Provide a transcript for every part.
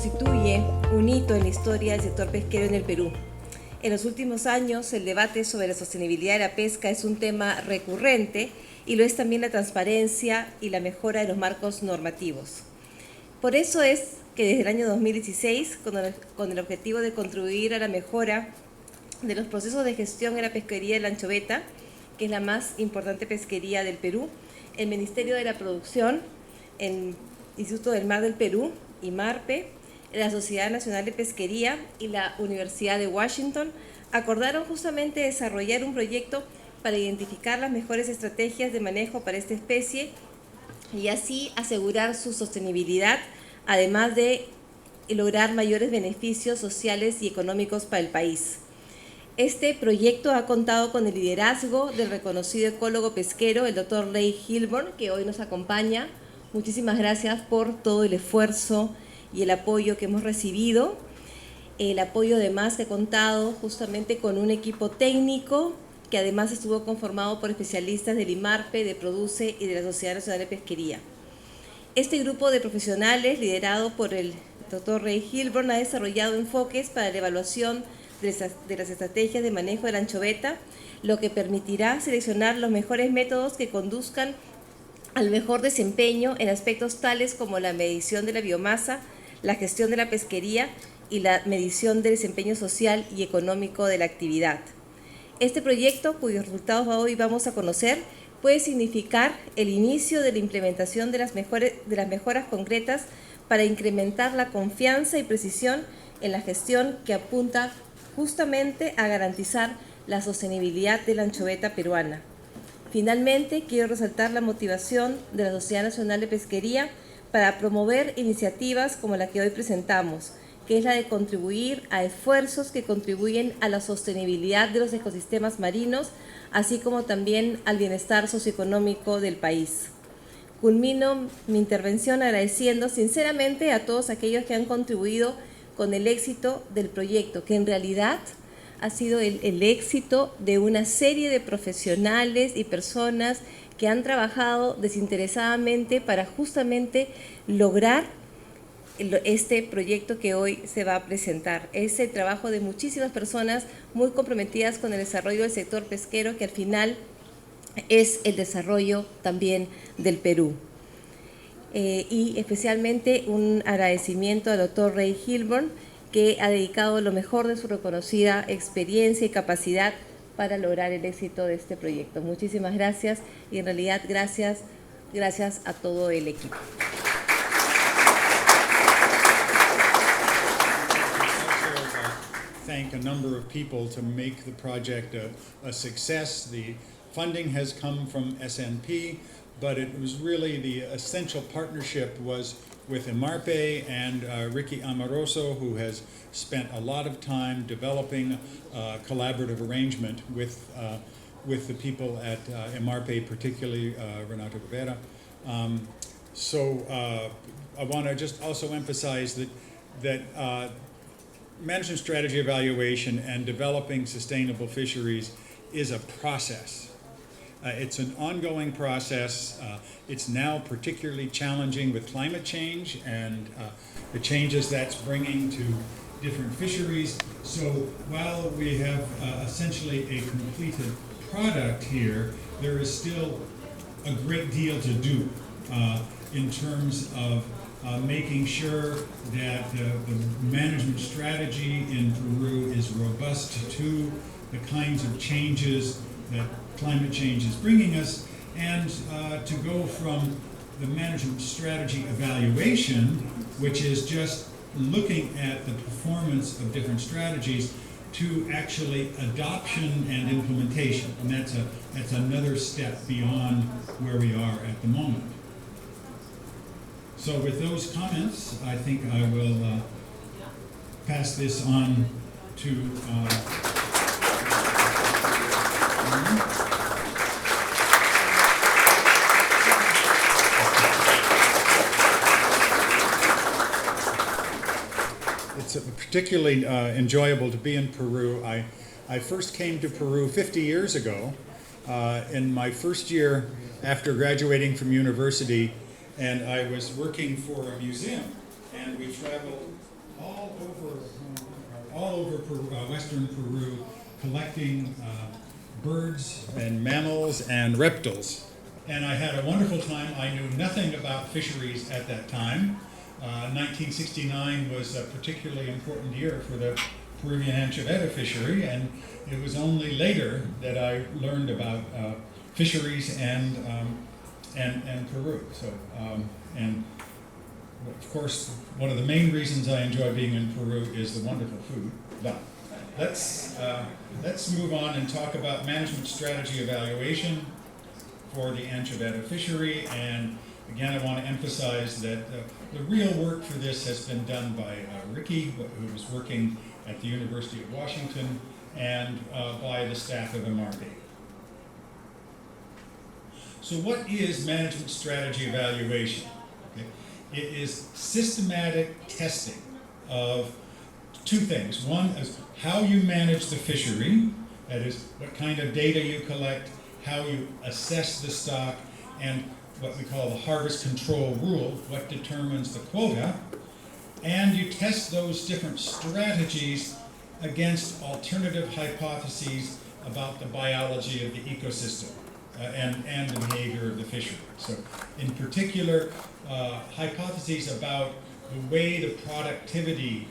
constituye un hito en la historia del sector pesquero en el Perú. En los últimos años, el debate sobre la sostenibilidad de la pesca es un tema recurrente y lo es también la transparencia y la mejora de los marcos normativos. Por eso es que desde el año 2016, con el objetivo de contribuir a la mejora de los procesos de gestión en la pesquería de la anchoveta, que es la más importante pesquería del Perú, el Ministerio de la Producción, el Instituto del Mar del Perú, IMARPE, la Sociedad Nacional de Pesquería y la Universidad de Washington acordaron justamente desarrollar un proyecto para identificar las mejores estrategias de manejo para esta especie y así asegurar su sostenibilidad, además de lograr mayores beneficios sociales y económicos para el país. Este proyecto ha contado con el liderazgo del reconocido ecólogo pesquero, el doctor Hilborn, que hoy nos acompaña. Muchísimas gracias por todo el esfuerzo y el apoyo que hemos recibido. El apoyo además que ha contado justamente con un equipo técnico que además estuvo conformado por especialistas del IMARPE, de Produce y de la Sociedad Nacional de Pesquería. Este grupo de profesionales, liderado por el doctor Hilborn, ha desarrollado enfoques para la evaluación de las estrategias de manejo de la anchoveta, lo que permitirá seleccionar los mejores métodos que conduzcan al mejor desempeño en aspectos tales como la medición de la biomasa, la gestión de la pesquería y la medición del desempeño social y económico de la actividad. Este proyecto, cuyos resultados hoy vamos a conocer, puede significar el inicio de la implementación de las mejoras concretas para incrementar la confianza y precisión en la gestión que apunta justamente a garantizar la sostenibilidad de la anchoveta peruana. Finalmente, quiero resaltar la motivación de la Sociedad Nacional de Pesquería para promover iniciativas como la que hoy presentamos, que es la de contribuir a esfuerzos que contribuyen a la sostenibilidad de los ecosistemas marinos, así como también al bienestar socioeconómico del país. Culmino mi intervención agradeciendo sinceramente a todos aquellos que han contribuido con el éxito del proyecto, que en realidad ha sido el éxito de una serie de profesionales y personas que han trabajado desinteresadamente para justamente lograr este proyecto que hoy se va a presentar. Es el trabajo de muchísimas personas muy comprometidas con el desarrollo del sector pesquero, que al final es el desarrollo también del Perú. Y especialmente un agradecimiento al doctor Hilborn, que ha dedicado lo mejor de su reconocida experiencia y capacidad para lograr el éxito de este proyecto. Muchísimas gracias y en realidad gracias a todo el equipo. Thank a number of people to make the project a success. The funding has come from SNP, but it was really the essential partnership was with IMARPE and Ricky Amoroso, who has spent a lot of time developing a collaborative arrangement with the people at IMARPE, particularly Renato Rivera. I want to just also emphasize that management strategy evaluation and developing sustainable fisheries is a process. It's an ongoing process. It's now particularly challenging with climate change and the changes that's bringing to different fisheries. So while we have essentially a completed product here, there is still a great deal to do in terms of making sure that the management strategy in Peru is robust to the kinds of changes that climate change is bringing us, and to go from the management strategy evaluation, which is just looking at the performance of different strategies, to actually adoption and implementation. And that's another step beyond where we are at the moment. So with those comments, I think I will pass this on to It's particularly enjoyable to be in Peru. I first came to Peru 50 years ago in my first year after graduating from university, and I was working for a museum, and we traveled all over western Peru, collecting birds and mammals and reptiles. And I had a wonderful time. I knew nothing about fisheries at that time. 1969 was a particularly important year for the Peruvian anchoveta fishery, and it was only later that I learned about fisheries and Peru. So, and of course, one of the main reasons I enjoy being in Peru is the wonderful food. But let's move on and talk about management strategy evaluation for the anchoveta fishery. And again, I want to emphasize that the real work for this has been done by Ricky, who was working at the University of Washington, and by the staff of MRB. So what is management strategy evaluation? Okay. It is systematic testing of two things. One is how you manage the fishery, that is, what kind of data you collect, how you assess the stock, and what we call the harvest control rule, what determines the quota, and you test those different strategies against alternative hypotheses about the biology of the ecosystem and the behavior of the fishery. So in particular, hypotheses about the way the productivity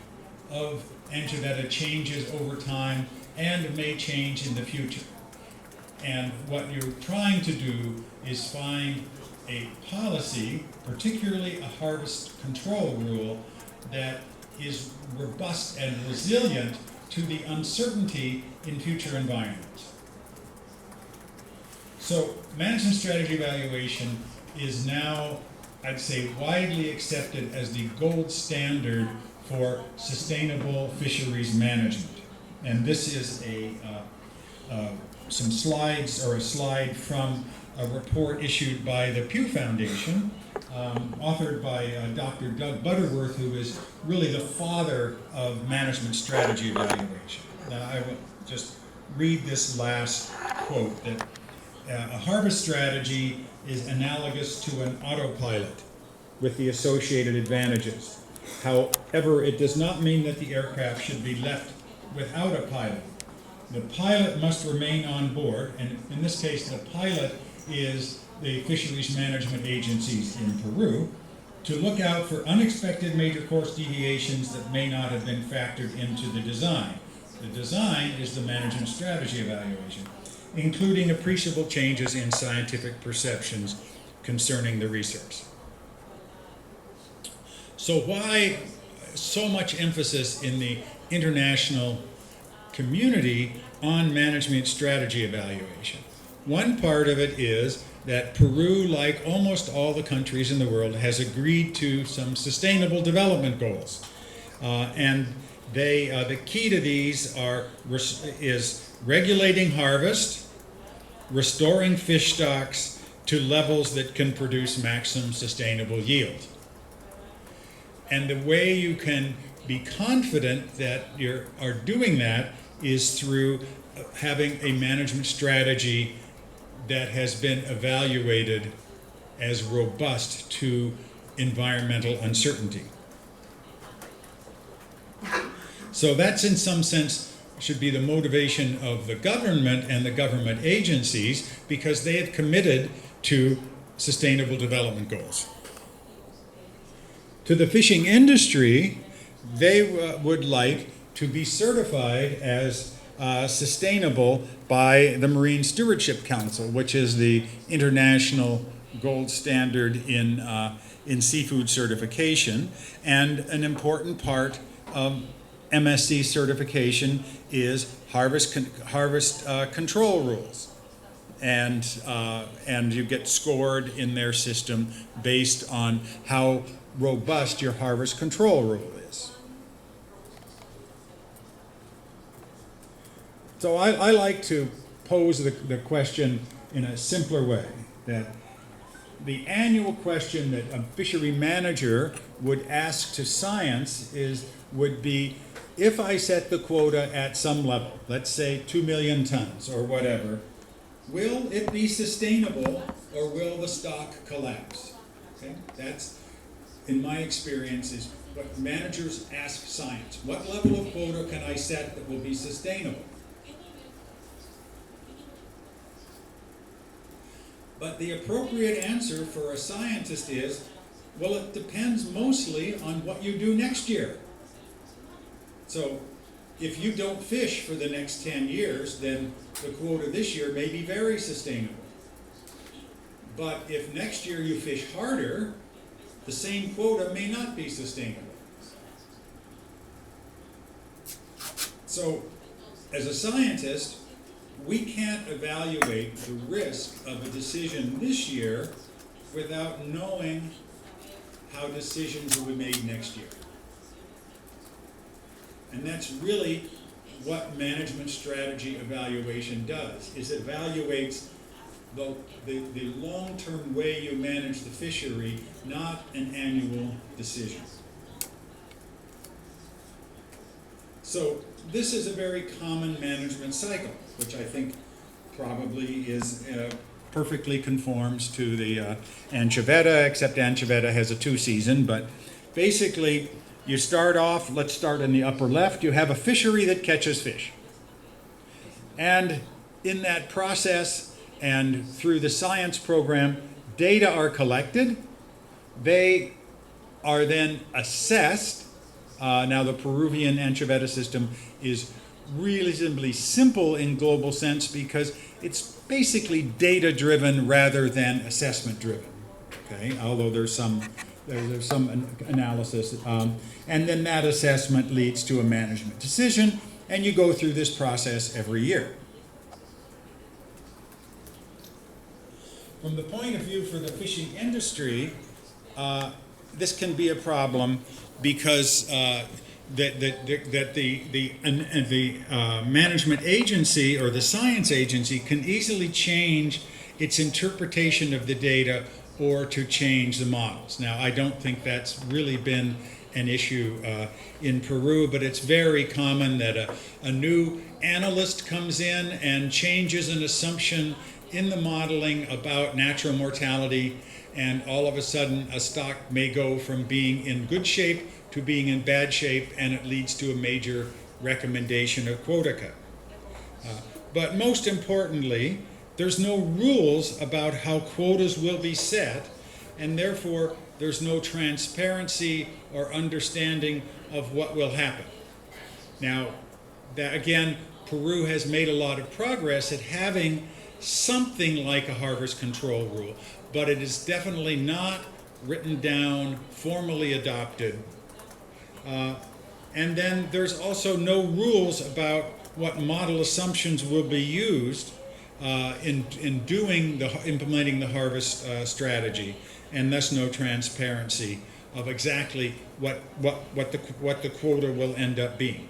of anchoveta changes over time and may change in the future. And what you're trying to do is find a policy, particularly a harvest control rule, that is robust and resilient to the uncertainty in future environments. So management strategy evaluation is now, I'd say, widely accepted as the gold standard for sustainable fisheries management. And this is some slides, or a slide from a report issued by the Pew Foundation, authored by Dr. Doug Butterworth, who is really the father of management strategy evaluation. Now, I will just read this last quote, that a harvest strategy is analogous to an autopilot with the associated advantages. However, it does not mean that the aircraft should be left without a pilot. The pilot must remain on board, and in this case, the pilot is the fisheries management agencies in Peru, to look out for unexpected major course deviations that may not have been factored into the design. The design is the management strategy evaluation, including appreciable changes in scientific perceptions concerning the resource. So why so much emphasis in the international community on management strategy evaluation? One part of it is that Peru, like almost all the countries in the world, has agreed to some sustainable development goals. And the key to these is regulating harvest, restoring fish stocks to levels that can produce maximum sustainable yield. And the way you can be confident that you are doing that is through having a management strategy that has been evaluated as robust to environmental uncertainty. So that's, in some sense, should be the motivation of the government and the government agencies, because they have committed to sustainable development goals. To the fishing industry, they would like to be certified as sustainable by the Marine Stewardship Council, which is the international gold standard in seafood certification. And an important part of MSC certification is harvest control rules. And you get scored in their system based on how robust your harvest control rule is. So I like to pose the question in a simpler way, that the annual question that a fishery manager would ask to science would be, if I set the quota at some level, let's say 2 million tons or whatever, will it be sustainable or will the stock collapse? Okay? in my experience, is what managers ask science. What level of quota can I set that will be sustainable? But the appropriate answer for a scientist is, well, it depends mostly on what you do next year. So if you don't fish for the next 10 years, then the quota this year may be very sustainable. But if next year you fish harder, the same quota may not be sustainable. So, as a scientist, we can't evaluate the risk of a decision this year without knowing how decisions will be made next year. And that's really what management strategy evaluation does, is it evaluates the long-term way you manage the fishery, not an annual decision. So this is a very common management cycle, which I think probably is perfectly conforms to the Anchovy, except Anchovy has a 2-season, but basically you start off, let's start in the upper left, you have a fishery that catches fish. And in that process, and through the science program, data are collected. They are then assessed. Now the Peruvian anchoveta system is reasonably simple in global sense because it's basically data-driven rather than assessment-driven. Okay, although there's some analysis, and then that assessment leads to a management decision, and you go through this process every year. From the point of view for the fishing industry, this can be a problem because the management agency or the science agency can easily change its interpretation of the data or to change the models. Now, I don't think that's really been an issue in Peru, but it's very common that a new analyst comes in and changes an assumption in the modeling about natural mortality, and all of a sudden a stock may go from being in good shape to being in bad shape, and it leads to a major recommendation of quota cut. But most importantly, there's no rules about how quotas will be set, and therefore there's no transparency or understanding of what will happen. Now, that again, Peru has made a lot of progress at having something like a harvest control rule, but it is definitely not written down, formally adopted. And then there's also no rules about what model assumptions will be used in implementing the harvest strategy, and thus no transparency of exactly what the quota will end up being.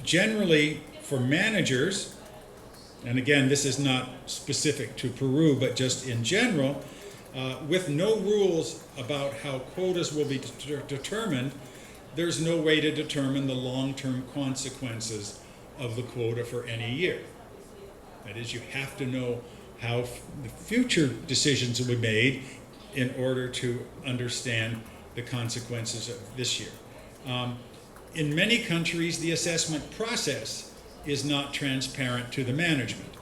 Generally, for managers, and again, this is not specific to Peru, but just in general, with no rules about how quotas will be determined, there's no way to determine the long-term consequences of the quota for any year. That is, you have to know how the future decisions will be made in order to understand the consequences of this year. In many countries, the assessment process is not transparent to the management.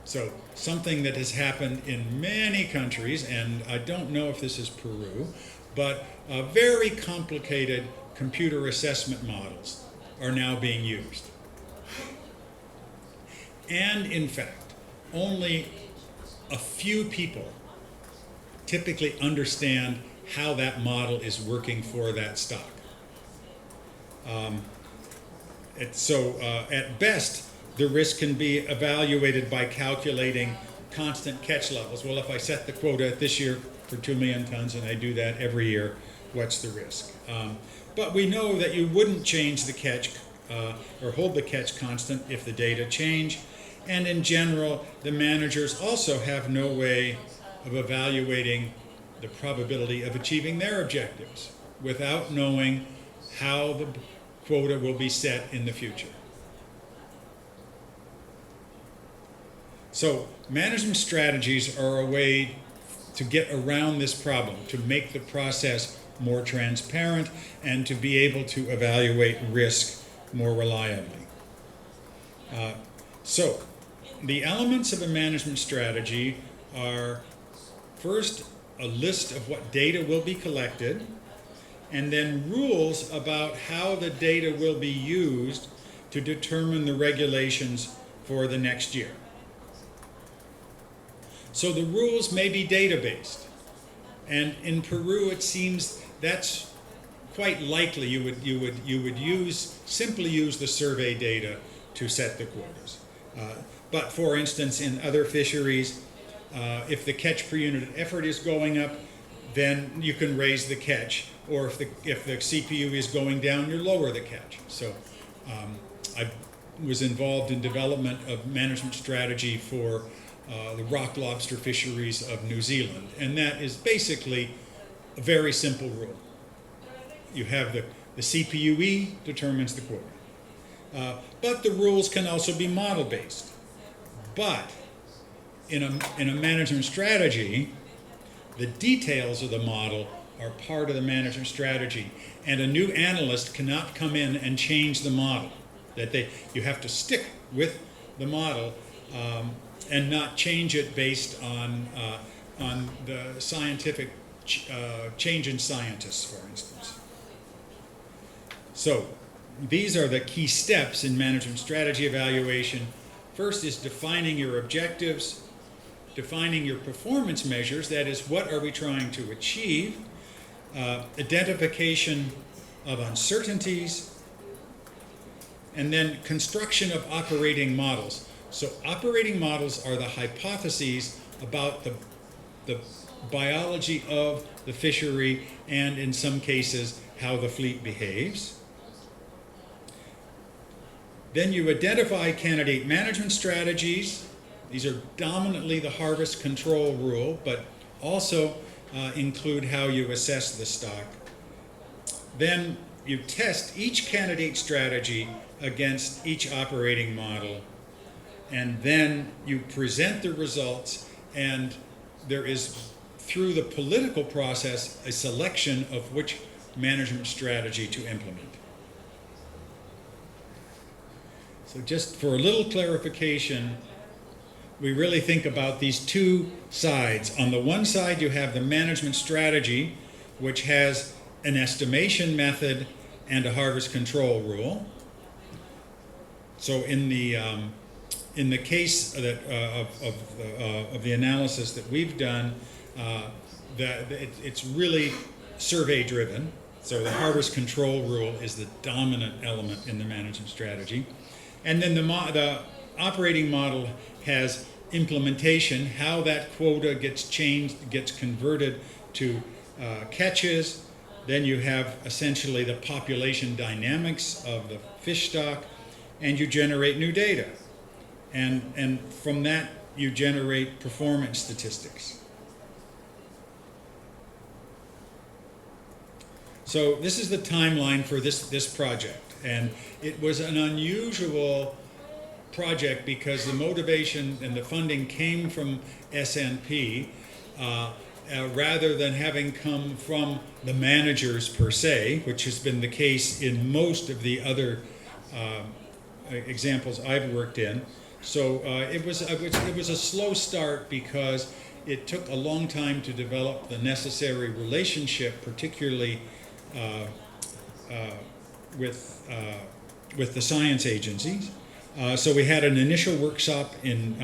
So something that has happened in many countries, and I don't know if this is Peru, but very complicated computer assessment models are now being used. And in fact, only a few people typically understand how that model is working for that stock. At best, the risk can be evaluated by calculating constant catch levels. Well, if I set the quota this year for 2 million tons and I do that every year, what's the risk? But we know that you wouldn't change the catch or hold the catch constant if the data change. And in general, the managers also have no way of evaluating the probability of achieving their objectives without knowing how the quota will be set in the future. So management strategies are a way to get around this problem, to make the process more transparent and to be able to evaluate risk more reliably. So the elements of a management strategy are first a list of what data will be collected, and then rules about how the data will be used to determine the regulations for the next year. So the rules may be data-based, and in Peru it seems that's quite likely you would simply use the survey data to set the quotas. But for instance, in other fisheries, if the catch per unit of effort is going up, then you can raise the catch, or if the CPU is going down, you lower the catch. So I was involved in development of management strategy for the rock lobster fisheries of New Zealand, and that is basically a very simple rule. You have the CPUE determines the quota, but the rules can also be model-based. But in a management strategy, the details of the model are part of the management strategy, and a new analyst cannot come in and change the model. You have to stick with the model and not change it based on the scientific change in scientists, for instance. So these are the key steps in management strategy evaluation. First is defining your objectives, defining your performance measures, that is, what are we trying to achieve, identification of uncertainties, and then construction of operating models. So operating models are the hypotheses about the biology of the fishery and, in some cases, how the fleet behaves. Then you identify candidate management strategies. These are dominantly the harvest control rule, but also include how you assess the stock. Then you test each candidate strategy against each operating model, and then you present the results, and there is, through the political process, a selection of which management strategy to implement. So just for a little clarification, we really think about these two sides. On the one side, you have the management strategy, which has an estimation method and a harvest control rule. So in the case of the analysis that we've done, it's really survey driven. So the harvest control rule is the dominant element in the management strategy. And then the operating model has implementation, how that quota gets changed, gets converted to catches. Then you have essentially the population dynamics of the fish stock, and you generate new data. And from that, you generate performance statistics. So this is the timeline for this project. And it was an unusual project because the motivation and the funding came from SNP rather than having come from the managers per se, which has been the case in most of the other examples I've worked in. So it was a slow start because it took a long time to develop the necessary relationship, particularly with the science agencies. So we had an initial workshop in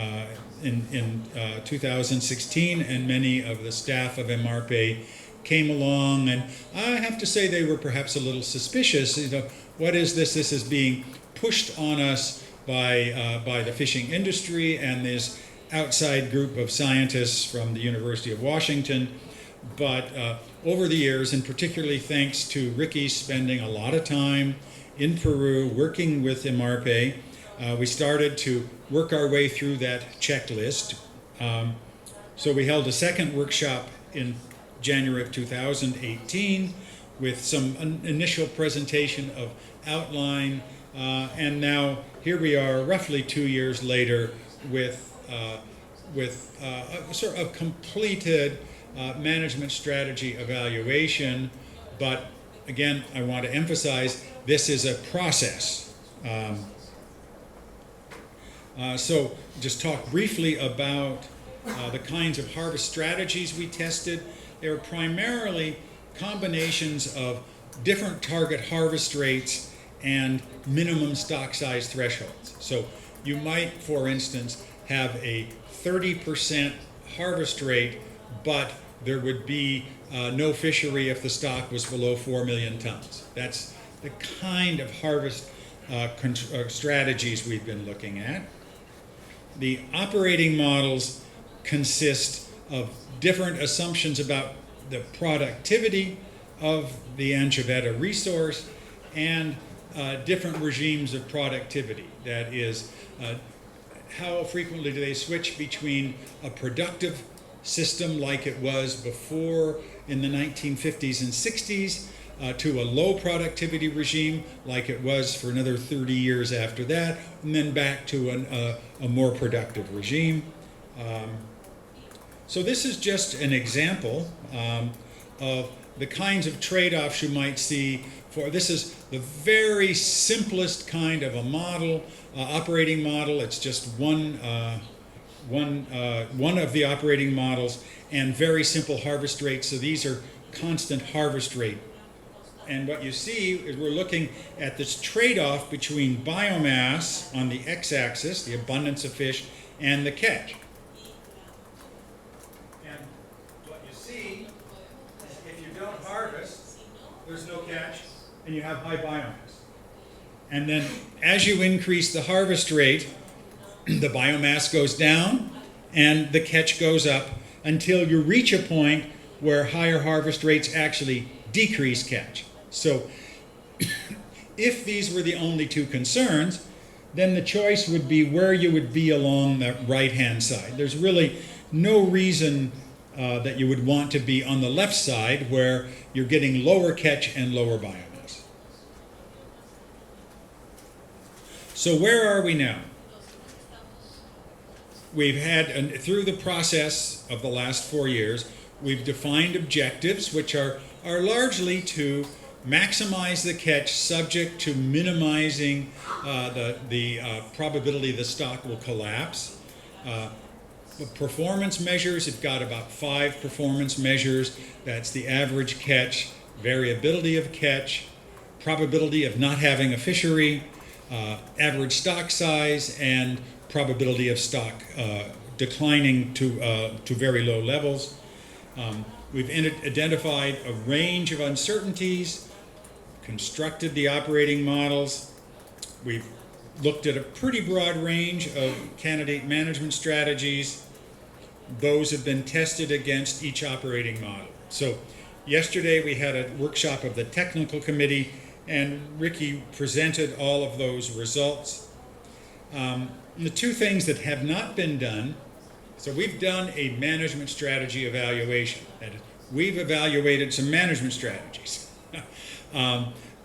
2016, and many of the staff of MRP came along, and I have to say they were perhaps a little suspicious. You know, what is this? This is being pushed on us by the fishing industry and this outside group of scientists from the University of Washington. But over the years, and particularly thanks to Ricky spending a lot of time in Peru working with MRP, we started to work our way through that checklist. So we held a second workshop in January of 2018 with some initial presentation of outline, and now here we are roughly 2 years later with a sort of completed management strategy evaluation. But again, I want to emphasize this is a process. So just talk briefly about the kinds of harvest strategies we tested. They were primarily combinations of different target harvest rates and minimum stock size thresholds. So you might, for instance, have a 30% harvest rate, but there would be no fishery if the stock was below 4 million tons. That's the kind of harvest strategies we've been looking at. The operating models consist of different assumptions about the productivity of the anchoveta resource and different regimes of productivity. That is, how frequently do they switch between a productive system like it was before in the 1950s and 60s to a low productivity regime like it was for another 30 years after that, and then back to a more productive regime. So this is just an example of the kinds of trade-offs you might see for, this is the very simplest kind of a model, operating model. It's just one of the operating models, and very simple harvest rates. So these are constant harvest rate. And what you see is we're looking at this trade-off between biomass on the x-axis, the abundance of fish, and the catch. And what you see is if you don't harvest, there's no catch, and you have high biomass. And then as you increase the harvest rate, the biomass goes down and the catch goes up until you reach a point where higher harvest rates actually decrease catch. So if these were the only two concerns, then the choice would be where you would be along the right-hand side. There's really no reason that you would want to be on the left side where you're getting lower catch and lower biomass. So where are we now? We've had, through the process of the last 4 years, we've defined objectives which are largely to maximize the catch subject to minimizing the probability the stock will collapse. The performance measures, you've got about 5 performance measures. That's the average catch, variability of catch, probability of not having a fishery, average stock size, and probability of stock declining to very low levels. We've identified a range of uncertainties, constructed the operating models. We've looked at a pretty broad range of candidate management strategies. Those have been tested against each operating model. So yesterday we had a workshop of the technical committee, and Ricky presented all of those results. The two things that have not been done, so we've done a management strategy evaluation. That is, we've evaluated some management strategies.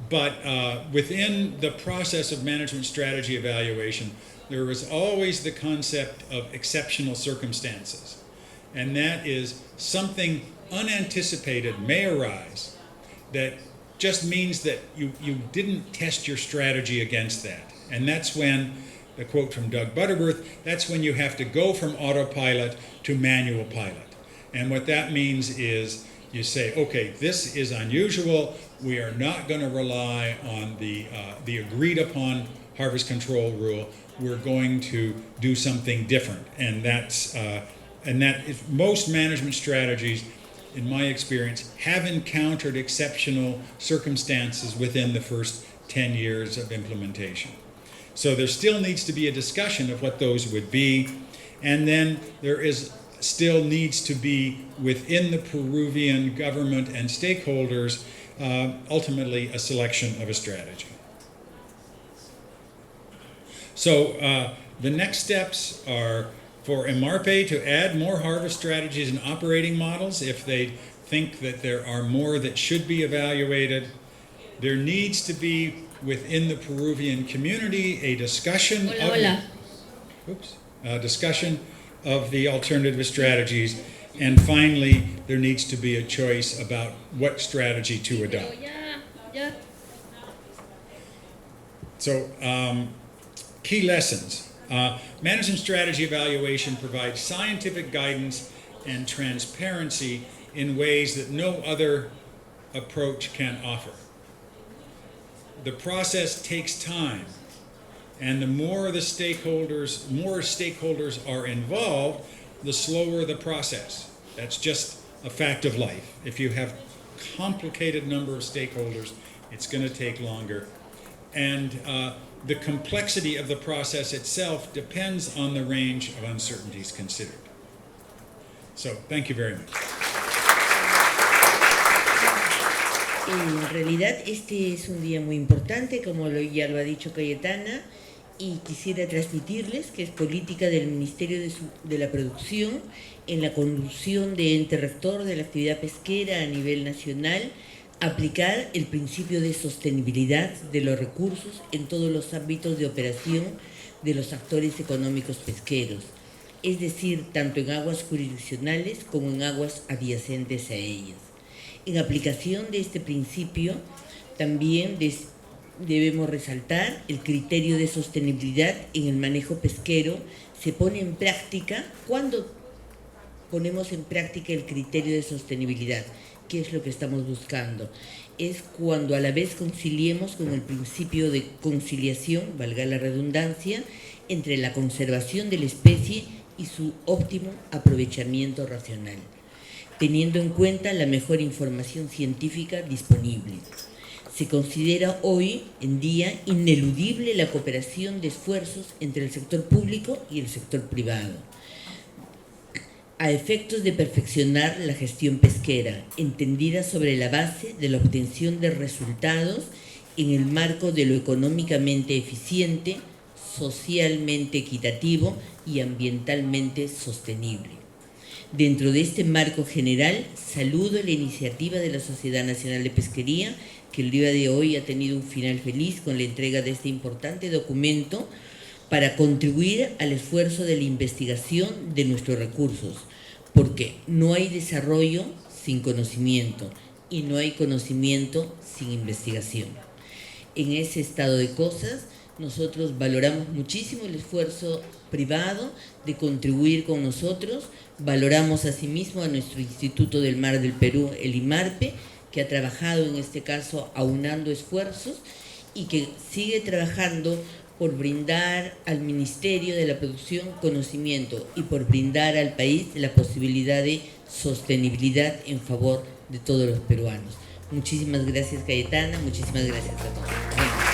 But within the process of management strategy evaluation, there was always the concept of exceptional circumstances. And that is something unanticipated may arise that just means that you didn't test your strategy against that. And that's when, the quote from Doug Butterworth, that's when you have to go from autopilot to manual pilot. And what that means is you say, okay, this is unusual. We are not going to rely on the agreed upon harvest control rule. We're going to do something different. And most management strategies, in my experience, have encountered exceptional circumstances within the first 10 years of implementation. So there still needs to be a discussion of what those would be. And then there still needs to be, within the Peruvian government and stakeholders, ultimately a selection of a strategy. So the next steps are for MRPE to add more harvest strategies and operating models if they think that there are more that should be evaluated. There needs to be, within the Peruvian community, a discussion Hola. Oops. discussion of the alternative strategies, and finally, there needs to be a choice about what strategy to adopt. So, key lessons. Management strategy evaluation provides scientific guidance and transparency in ways that no other approach can offer. The process takes time, and the more stakeholders are involved, the slower the process. That's just a fact of life. If you have complicated number of stakeholders, it's going to take longer. And the complexity of the process itself depends on the range of uncertainties considered. So, thank you very much. En realidad este es un día muy importante, como ya lo ha dicho Cayetana, y quisiera transmitirles que es política del Ministerio de la Producción en la conducción de ente rector de la actividad pesquera a nivel nacional, aplicar el principio de sostenibilidad de los recursos en todos los ámbitos de operación de los actores económicos pesqueros, es decir, tanto en aguas jurisdiccionales como en aguas adyacentes a ellas. En aplicación de este principio, también debemos resaltar el criterio de sostenibilidad en el manejo pesquero. Se pone en práctica cuando ponemos en práctica el criterio de sostenibilidad. ¿Qué es lo que estamos buscando? Es cuando a la vez conciliemos con el principio de conciliación, valga la redundancia, entre la conservación de la especie y su óptimo aprovechamiento racional, teniendo en cuenta la mejor información científica disponible. Se considera hoy en día ineludible la cooperación de esfuerzos entre el sector público y el sector privado, a efectos de perfeccionar la gestión pesquera, entendida sobre la base de la obtención de resultados en el marco de lo económicamente eficiente, socialmente equitativo y ambientalmente sostenible. Dentro de este marco general, saludo la iniciativa de la Sociedad Nacional de Pesquería, que el día de hoy ha tenido un final feliz con la entrega de este importante documento para contribuir al esfuerzo de la investigación de nuestros recursos, porque no hay desarrollo sin conocimiento y no hay conocimiento sin investigación. En ese estado de cosas, nosotros valoramos muchísimo el esfuerzo privado de contribuir con nosotros, valoramos asimismo a nuestro Instituto del Mar del Perú, el IMARPE, que ha trabajado en este caso aunando esfuerzos y que sigue trabajando por brindar al Ministerio de la Producción conocimiento y por brindar al país la posibilidad de sostenibilidad en favor de todos los peruanos. Muchísimas gracias, Cayetana, muchísimas gracias a todos.